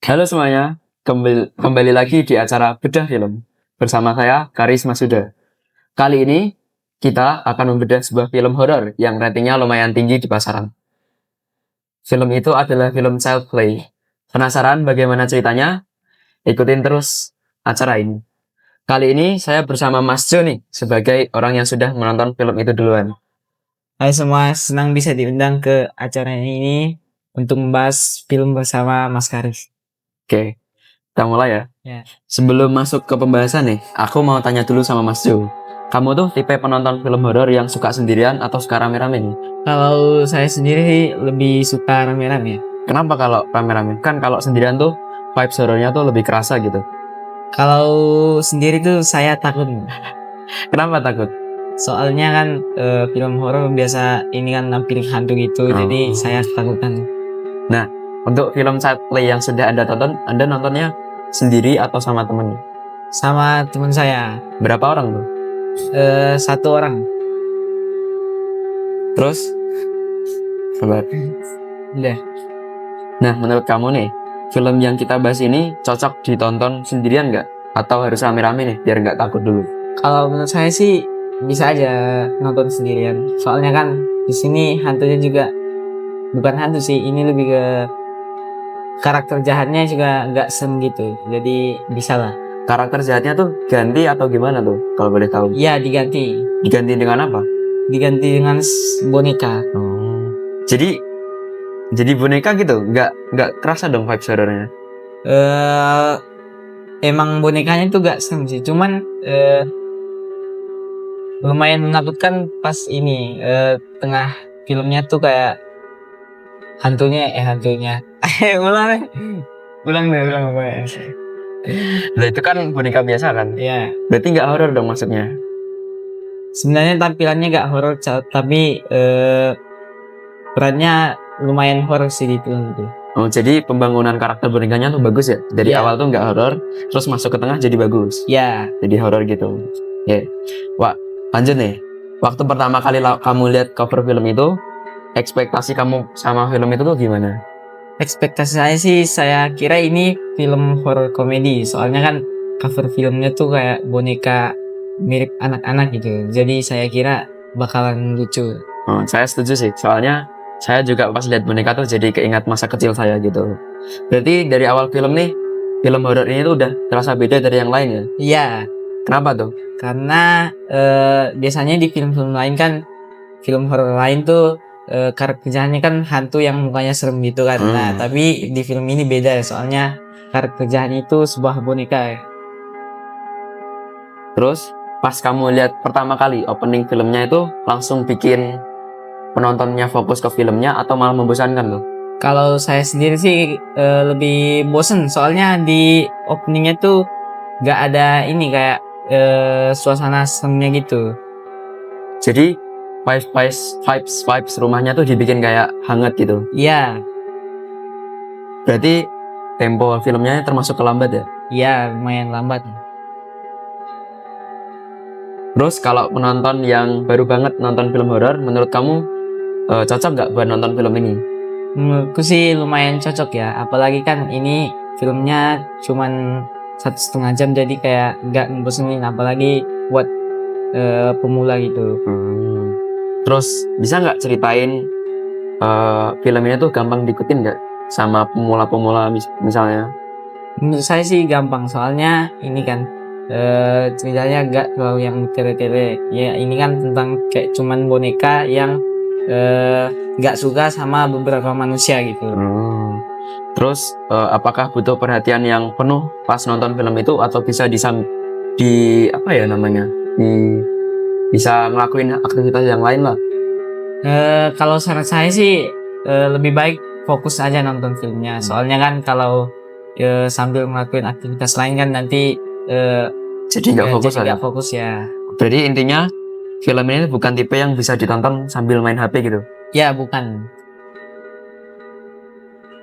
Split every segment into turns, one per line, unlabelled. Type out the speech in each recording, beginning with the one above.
Halo semuanya, kembali lagi di acara Bedah Film bersama saya Karis Masuda. Kali ini kita akan membedah sebuah film horor yang ratingnya lumayan tinggi di pasaran. Film itu adalah film Child Play. Penasaran bagaimana ceritanya? Ikutin terus acara ini. Kali ini saya bersama Mas Jo nih, sebagai orang yang sudah menonton film itu duluan.
Hai semua, senang bisa diundang ke acara ini untuk membahas film bersama Mas Karis.
Oke, kita mulai ya.
Ya.
Sebelum masuk ke pembahasan nih, aku mau tanya dulu sama Mas Jo. Kamu tuh tipe penonton film horor yang suka sendirian atau suka rame-rame nih?
Kalau saya sendiri sih lebih suka rame-rame.
Kenapa kalau rame-rame? Kan kalau sendirian tuh vibes horornya tuh lebih kerasa gitu.
Kalau sendiri tuh saya takut.
Kenapa takut?
Soalnya kan film horor biasa ini kan nampilin hantu gitu, jadi saya takut kan.
Nah, untuk film Child Play yang sudah Anda tonton, Anda nontonnya sendiri atau sama temen?
Sama teman saya,
Berapa orang tuh?
satu orang.
Terus? Sabar.
Udah.
Nah, menurut kamu nih, film yang kita bahas ini cocok ditonton sendirian nggak? Atau harus rame-rame nih, biar nggak takut dulu?
Kalau menurut saya sih bisa aja nonton sendirian. Soalnya kan di sini hantunya juga bukan hantu sih, ini lebih ke karakter jahatnya juga nggak serem gitu, jadi bisa lah.
Karakter jahatnya tuh ganti atau gimana tuh, kalau boleh tahu?
Ya diganti
Dengan apa?
dengan boneka.
Jadi boneka gitu, nggak kerasa dong vibes horornya.
Emang bonekanya tuh gak serem sih, cuman lumayan menakutkan pas ini tengah filmnya tuh kayak hantunya ulang deh
Nah itu kan boneka biasa kan?
ya.
Berarti nggak horor dong maksudnya?
Sebenarnya tampilannya gak horor tapi perannya lumayan horor sih di film itu.
Oh jadi pembangunan karakter bonekanya tuh bagus ya? Dari
Ya.
awal tuh nggak horor, terus masuk ke tengah jadi bagus.
Ya.
Jadi horor gitu. Ya. Wah, lanjut nih. Waktu pertama kali kamu lihat cover film itu, ekspektasi kamu sama film itu tuh gimana?
Ekspektasi saya sih, saya kira ini film horor komedi. Soalnya kan cover filmnya tuh kayak boneka mirip anak-anak gitu. Jadi saya kira bakalan lucu.
Oh, saya setuju sih. Soalnya saya juga pas lihat boneka tuh jadi keingat masa kecil saya gitu. Berarti dari awal film nih, film horor ini tuh udah terasa beda dari yang lain ya?
Iya,
Kenapa tuh?
karena biasanya di film-film lain kan, film horor lain tuh karakternya kan hantu yang mukanya serem gitu kan. Nah, tapi di film ini beda soalnya karakternya itu sebuah boneka.
Terus pas kamu lihat pertama kali opening filmnya itu langsung bikin penontonnya fokus ke filmnya atau malah membosankan tuh?
Kalau saya sendiri sih lebih bosen, soalnya di openingnya tuh gak ada ini kayak suasana seremnya gitu.
Jadi vibes rumahnya tuh dibikin kayak hangat gitu.
Iya.
Berarti tempo filmnya termasuk lambat ya?
Iya, lumayan lambat.
Terus kalau penonton yang baru banget nonton film horor, menurut kamu cocok nggak buat nonton film ini?
Menurutku sih lumayan cocok ya, apalagi kan ini filmnya cuman 1,5 jam, jadi kayak nggak ngebosenin, apalagi buat pemula gitu.
Terus bisa nggak ceritain film ini tuh gampang diikutin nggak sama pemula-pemula misalnya?
Menurut saya sih gampang, soalnya ini kan ceritanya nggak terlalu yang tele-tele ya. Ini kan tentang kayak cuman boneka yang nggak suka sama beberapa manusia gitu.
Terus apakah butuh perhatian yang penuh pas nonton film itu atau bisa apa ya namanya, bisa ngelakuin aktivitas yang lain lah?
Kalau saran saya sih lebih baik fokus aja nonton filmnya. Soalnya kan kalau sambil ngelakuin aktivitas lain kan nanti
jadi nggak fokus
jadi nggak fokus ya.
Berarti intinya film ini bukan tipe yang bisa ditonton sambil main HP gitu?
Ya, bukan.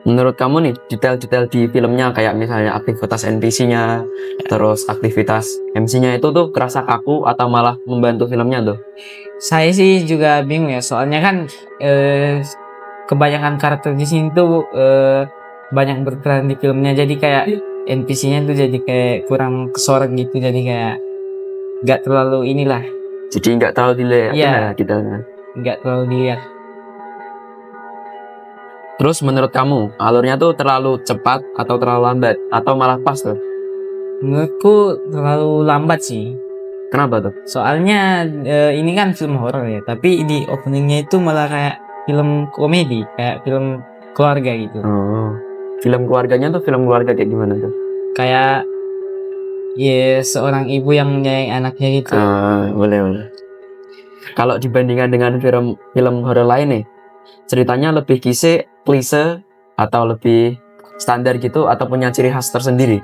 Menurut kamu nih, detail-detail di filmnya kayak misalnya aktivitas NPC-nya, terus aktivitas MC-nya itu tuh kerasa kaku atau malah membantu filmnya tuh?
Saya sih juga bingung ya, soalnya kan kebanyakan karakter di sini tuh banyak berperan di filmnya, jadi kayak NPC-nya tuh jadi kayak kurang kesorot gitu, jadi kayak nggak terlalu inilah,
Jadi nggak terlalu dilihat
Iya.
ya kita.
nggak terlalu dilihat.
Terus menurut kamu alurnya tuh terlalu cepat atau terlalu lambat atau malah pas tuh?
Menurutku terlalu lambat sih.
Kenapa tuh?
Soalnya ini kan film horor ya, tapi di openingnya itu malah kayak film komedi, kayak film keluarga gitu.
Oh, film keluarganya tuh film keluarga kayak gimana tuh?
Kayak ya seorang ibu yang menyayangi anaknya gitu.
Boleh. Kalau dibandingkan dengan film horor lain nih, ceritanya lebih klise atau lebih standar gitu atau punya ciri khas tersendiri?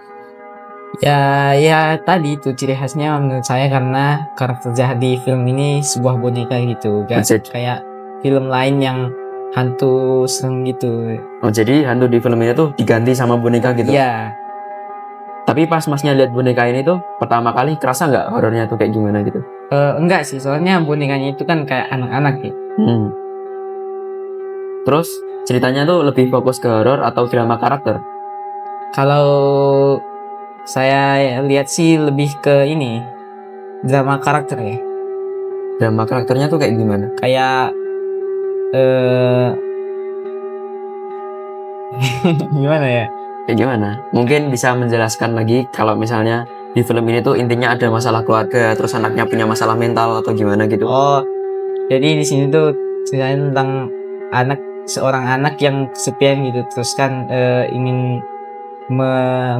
Ya tadi itu ciri khasnya menurut saya, karena karakter jahat di film ini sebuah boneka gitu, gak
Jadi-
kayak film lain yang hantu serem gitu.
Oh, jadi hantu di film ini tuh diganti sama boneka gitu?
Ya
Tapi pas masnya lihat boneka ini tuh pertama kali kerasa nggak horornya tuh kayak gimana gitu?
enggak sih, soalnya bonekanya itu kan kayak anak-anak ya.
Terus ceritanya tuh lebih fokus ke horor atau drama karakter?
Kalau saya lihat sih lebih ke ini, drama karakter ya.
Drama karakternya tuh kayak gimana?
Kayak gimana ya?
Kayak gimana? Mungkin bisa menjelaskan lagi kalau misalnya di film ini tuh intinya ada masalah keluarga, terus anaknya punya masalah mental atau gimana gitu?
Oh, jadi di sini tuh ceritanya tentang seorang anak yang kesepian gitu, terus kan ingin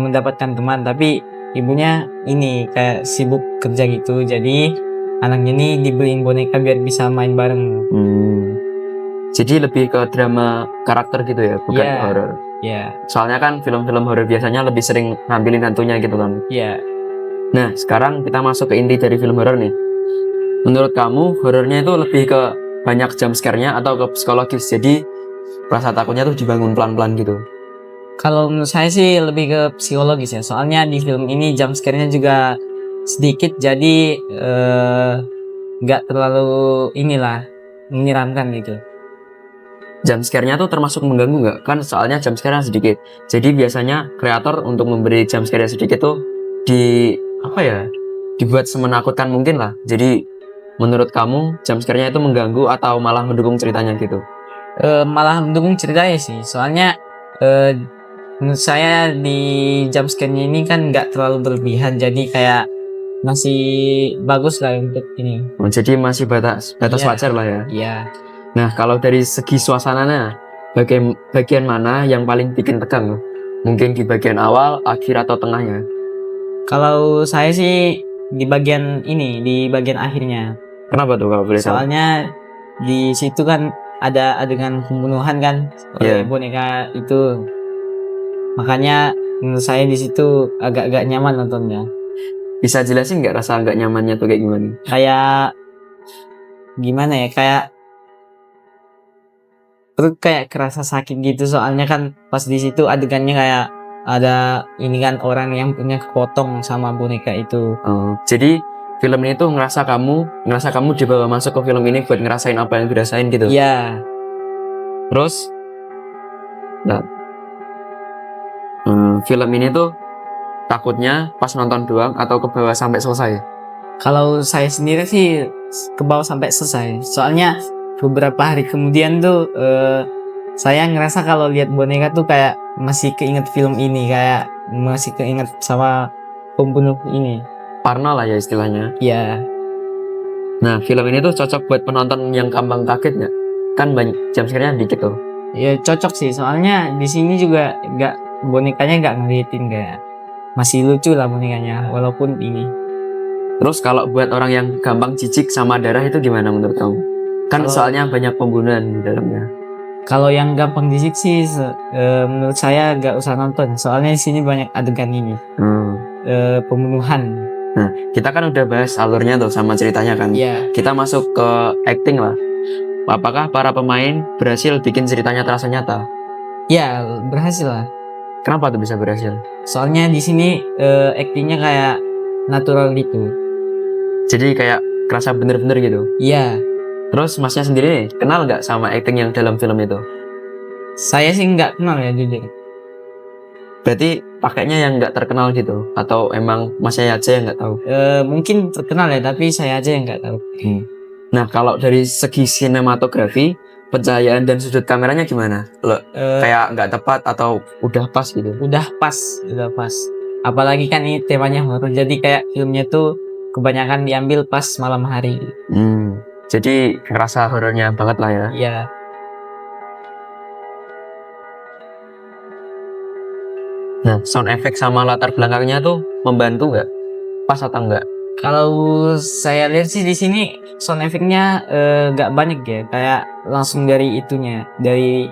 mendapatkan teman, tapi ibunya ini kayak sibuk kerja gitu, jadi anaknya ini dibeliin boneka biar bisa main bareng.
Jadi lebih ke drama karakter gitu ya, bukan
Iya.
horor.
Ya,
Soalnya kan film-film horor biasanya lebih sering nampilin hantunya gitu kan.
ya.
Nah, sekarang kita masuk ke inti dari film horor nih. Menurut kamu horornya itu lebih ke banyak jump scare-nya atau ke psikologis? Jadi rasa takutnya tuh dibangun pelan-pelan gitu.
Kalau menurut saya sih lebih ke psikologis ya, soalnya di film ini jump scare-nya juga sedikit, jadi nggak terlalu inilah menyeramkan gitu.
Jump scare-nya tuh termasuk mengganggu nggak? Kan soalnya jump scare-nya sedikit. Jadi biasanya kreator untuk memberi jump scare sedikit tuh dibuat semenakutkan mungkin lah. Jadi menurut kamu jump scare-nya itu mengganggu atau malah mendukung ceritanya gitu?
Malah mendukung ceritanya sih, soalnya menurut saya di jump scare-nya ini kan nggak terlalu berlebihan, jadi kayak masih bagus lah untuk ini.
Oh, jadi masih batas
Iya.
wajar lah ya.
Iya.
Nah, kalau dari segi suasananya, bagian mana yang paling bikin tegang? Mungkin di bagian awal, akhir, atau tengahnya?
Kalau saya sih di bagian akhirnya.
Kenapa tuh kalau boleh tahu?
Soalnya di situ kan ada adegan pembunuhan kan oleh boneka itu. Makanya menurut saya di situ agak-agak nyaman nontonnya.
Bisa jelasin nggak rasa nggak nyamannya tuh kayak gimana?
Kayak gimana ya? Kayak perut kayak kerasa sakit gitu, soalnya kan pas di situ adegannya kayak ada ini kan orang yang punya kepotong sama boneka itu.
Jadi film ini tuh ngerasa kamu dibawa masuk ke film ini buat ngerasain apa yang dirasain gitu.
Iya.
Terus, film ini tuh takutnya pas nonton doang atau ke bawah sampai selesai?
Kalau saya sendiri sih ke bawah sampai selesai. Soalnya beberapa hari kemudian tuh saya ngerasa kalau lihat boneka tuh kayak masih keinget film ini, kayak masih keinget sama pembunuh ini.
Parno lah ya istilahnya.
Iya.
Nah, film ini tuh cocok buat penonton yang gampang kaget nggak? Kan banyak jump scare-nya dikit tuh.
Ya cocok sih, soalnya di sini juga bonekanya nggak ngeliatin, kayak masih lucu lah bonekanya walaupun ini.
Terus kalau buat orang yang gampang jijik sama darah itu gimana menurut kamu? Kan soalnya banyak pembunuhan di dalamnya.
Kalau yang gampang jijik sih menurut saya nggak usah nonton, soalnya di sini banyak adegan ini pembunuhan.
Nah, kita kan udah bahas alurnya tuh sama ceritanya kan.
Iya.
Kita masuk ke acting lah. Apakah para pemain berhasil bikin ceritanya terasa nyata?
Ya berhasil lah.
Kenapa tuh bisa berhasil?
Soalnya di sini aktingnya kayak natural gitu.
Jadi kayak kerasa bener-bener gitu.
Iya.
Terus masnya sendiri kenal nggak sama acting yang dalam film itu?
Saya sih nggak kenal ya jujur.
Berarti pakainya yang nggak terkenal gitu, atau emang masnya aja yang nggak tahu?
Mungkin terkenal ya, tapi saya aja yang nggak tahu.
Nah, kalau dari segi sinematografi, pencahayaan dan sudut kameranya gimana? Kayak nggak tepat atau udah pas gitu?
Udah pas. Apalagi kan ini temanya horor, jadi kayak filmnya tuh kebanyakan diambil pas malam hari.
Jadi ngerasa horornya banget lah ya.
Iya.
Nah, sound effect sama latar belakangnya tuh membantu nggak? Pas atau enggak?
Kalau saya lihat sih di sini sound effect-nya nggak banyak ya, kayak langsung dari itunya, dari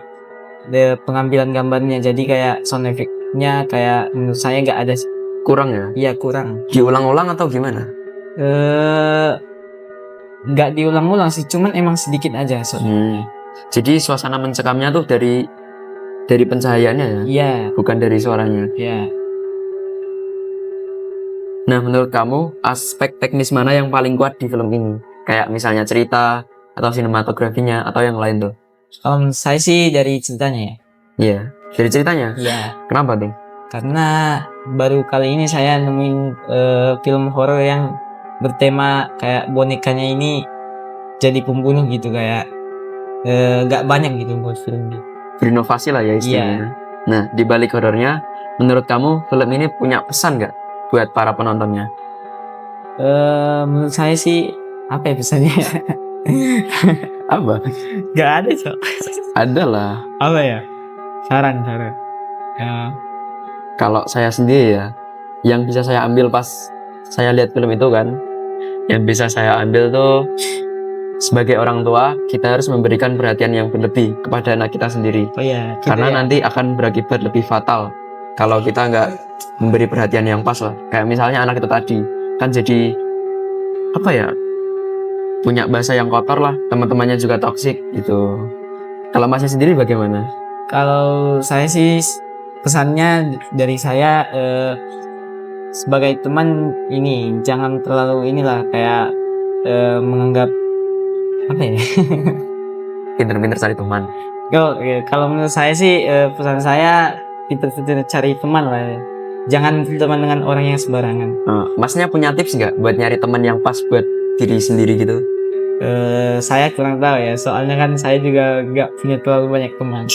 pengambilan gambarnya. Jadi kayak sound effect-nya kayak menurut saya nggak ada sih.
Kurang ya?
Iya, kurang.
Diulang-ulang atau gimana?
Nggak diulang-ulang sih, cuman emang sedikit aja.
Jadi suasana mencekamnya tuh dari pencahayaannya ya?
Iya.
Bukan dari suaranya.
Iya.
Nah, menurut kamu aspek teknis mana yang paling kuat di film ini? Kayak misalnya cerita atau sinematografinya atau yang lain tuh?
Saya sih dari ceritanya ya.
Iya, dari ceritanya.
Iya.
Kenapa tuh?
Karena baru kali ini saya nemuin film horor yang bertema kayak bonekanya ini jadi pembunuh gitu, kayak nggak banyak gitu buat film ini.
Berinovasi lah ya istilahnya. Nah, di balik horornya, menurut kamu film ini punya pesan nggak buat para penontonnya?
Menurut saya sih apa ya pesannya?
Apa?
Gak ada, Cok.
Ada lah.
Apa ya? Saran.
Kalau saya sendiri ya, yang bisa saya ambil pas saya lihat film itu kan, yang bisa saya ambil tuh sebagai orang tua, kita harus memberikan perhatian yang berlebih kepada anak kita sendiri.
Oh iya.
Karena nanti akan berakibat lebih fatal kalau kita nggak memberi perhatian yang pas lah. Kayak misalnya anak itu tadi kan jadi apa ya, punya bahasa yang kotor lah, teman-temannya juga toksik gitu. Kalau masnya sendiri bagaimana?
Kalau saya sih pesannya dari saya sebagai teman ini jangan terlalu inilah kayak menganggap apa ya?
Pinter-pinter cari teman.
Kalau menurut saya sih pesan saya pinter-pinter cari teman lah ya. Jangan teman dengan orang yang sembarangan.
Masnya punya tips nggak buat nyari teman yang pas buat diri sendiri gitu?
Saya kurang tahu ya, soalnya kan saya juga nggak punya terlalu banyak teman.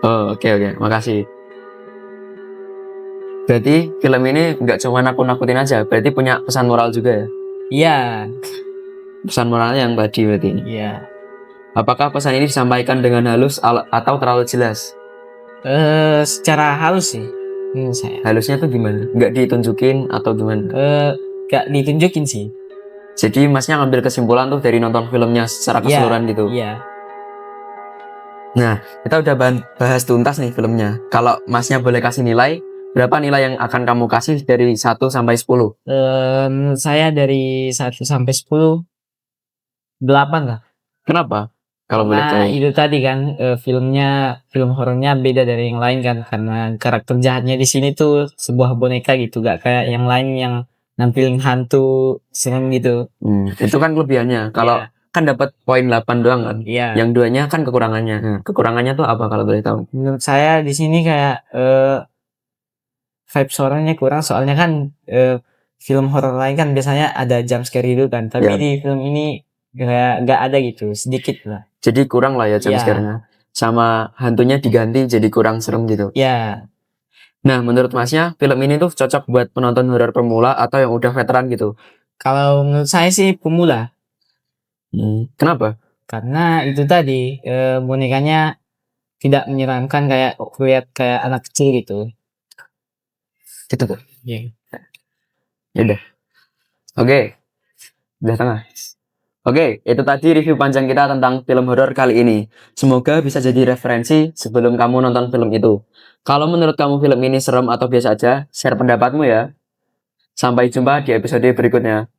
Oke, makasih. Berarti film ini nggak cuma nakut-nakutin aja, berarti punya pesan moral juga ya?
Iya.
Pesan moralnya yang tadi berarti.
Iya.
Apakah pesan ini disampaikan dengan halus atau terlalu jelas?
Secara halus sih menurut saya.
Halusnya tuh gimana? Nggak ditunjukin atau gimana?
Nggak ditunjukin sih.
Jadi masnya ngambil kesimpulan tuh dari nonton filmnya secara keseluruhan gitu?
Iya.
Nah, kita udah bahas tuntas nih filmnya. Kalau masnya boleh kasih nilai, berapa nilai yang akan kamu kasih dari 1 sampai 10?
Menurut saya dari 1 sampai 10, 8 lah.
Kenapa? Kalau boleh tahu.
Nah, itu tadi kan film horornya beda dari yang lain kan, karena karakter jahatnya di sini tuh sebuah boneka gitu, gak kayak yang lain yang nampilin hantu serem gitu.
Itu kan kelebihannya. Kalau kan dapat poin 8 doang kan.
Iya.
Yang duanya kan kekurangannya. Kekurangannya tuh apa kalau boleh tahu?
Menurut saya di sini kayak vibe horornya kurang, soalnya kan film horor lain kan biasanya ada jump scare gitu kan, tapi di film ini gak ada gitu, sedikit lah.
Jadi kurang lah ya jump scare-nya. Sama hantunya diganti jadi kurang serem gitu.
Iya.
Nah, menurut masnya film ini tuh cocok buat penonton horor pemula atau yang udah veteran gitu?
Kalau menurut saya sih pemula.
Kenapa?
Karena itu tadi bonekanya tidak menyeramkan kayak lihat kayak anak kecil gitu.
Gitu tuh.
Iya.
Ya udah. Oke. Udah tengah. Oke, itu tadi review panjang kita tentang film horor kali ini. Semoga bisa jadi referensi sebelum kamu nonton film itu. Kalau menurut kamu film ini serem atau biasa aja, share pendapatmu ya. Sampai jumpa di episode berikutnya.